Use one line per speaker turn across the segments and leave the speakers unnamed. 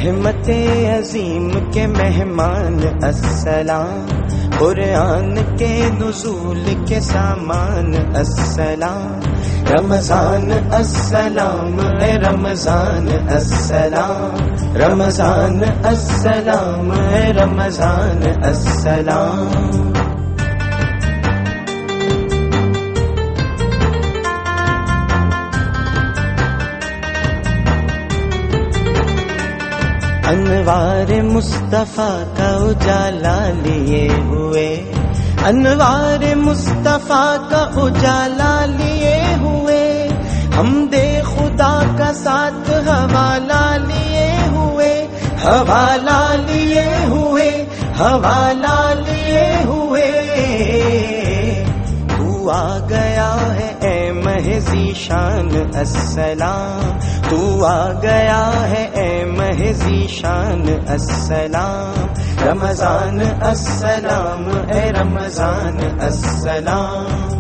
رحمت عظیم کے مہمان السلام، قرآن کے نزول کے سامان السلام، رمضان السلام اے رمضان السلام، رمضان السلام اے رمضان السلام۔ انوار مصطفیٰ کا اجالا لیے ہوئے، انوار مصطفیٰ کا اجالا لیے ہوئے، حمد خدا کا ساتھ حوالہ لیے ہوئے، حوالہ لیے ہوئے، حوالہ لیے ہوئے۔ تو آ گیا ہے اے مہذی شان السلام، تو آ گیا ہے اے مہذی شان السلام، رمضان السلام اے رمضان السلام۔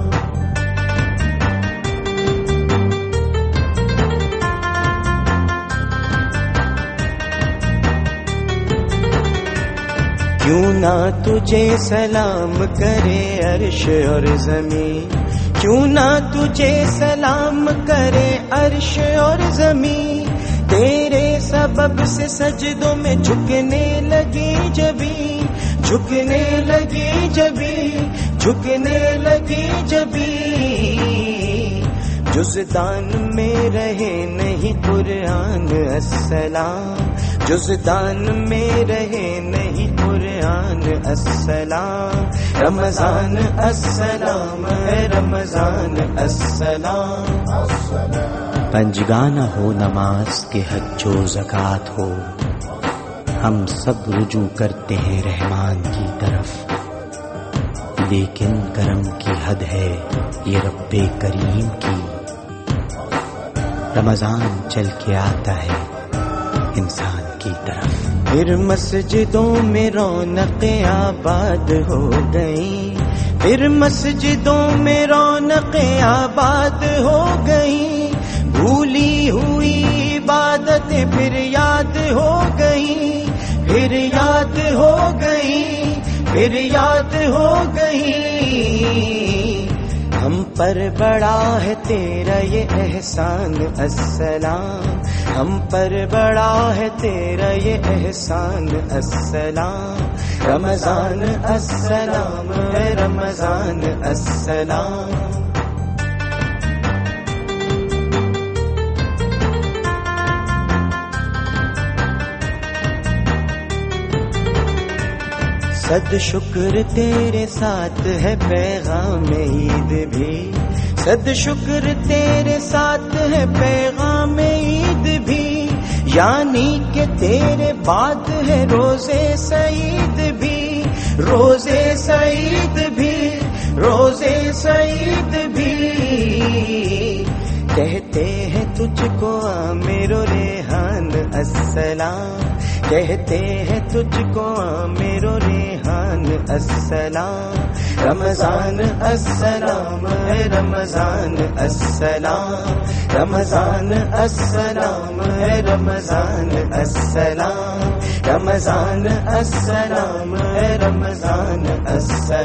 کیوں نہ تجھے سلام کرے عرش اور زمین، کیوں نہ تجھے سلام کرے عرش اور زمین، تیرے سبب سے سجدوں میں جھکنے لگی جبیں، جھکنے لگی جبیں، جھکنے لگی جبیں۔ جزدان میں رہے نہیں قرآن السلام، جزدان میں رہے نہیں قرآن السلام، رمضان السلام اے رمضان السلام۔
پنجگانہ ہو نماز کے حج و زکوٰۃ ہو، ہم سب رجوع کرتے ہیں رحمان کی طرف، لیکن کرم کی حد ہے یہ رب کریم کی، رمضان چل کے آتا ہے انسان کی طرف۔
پھر مسجدوں میں رونقیں آباد ہو گئیں، پھر مسجدوں میں رونقیں آباد ہو گئیں، بھولی ہوئی عبادتیں پھر یاد ہو گئیں، پھر یاد ہو گئیں، پھر یاد ہو گئیں۔ ہم پر بڑا ہے تیرا یہ احسان السلام، ہم پر بڑا ہے تیرا یہ احسان السلام، رمضان السلام اے رمضان السلام۔ صد شکر تیرے ساتھ ہے پیغام عید بھی، صد شکر تیرے ساتھ ہے پیغام عید بھی، یعنی کہ تیرے بعد ہے روزے سعید بھی، روزے سعید بھی، روزے سعید بھی۔ کہتے ہیں تجھ کو عامر و ریحان السلام، کہتے ہیں تجھ کو عامر و ریحان السلام، رمضان السلام اے رمضان السلام، رمضان السلام اے رمضان السلام، رمضان السلام اے رمضان السلام۔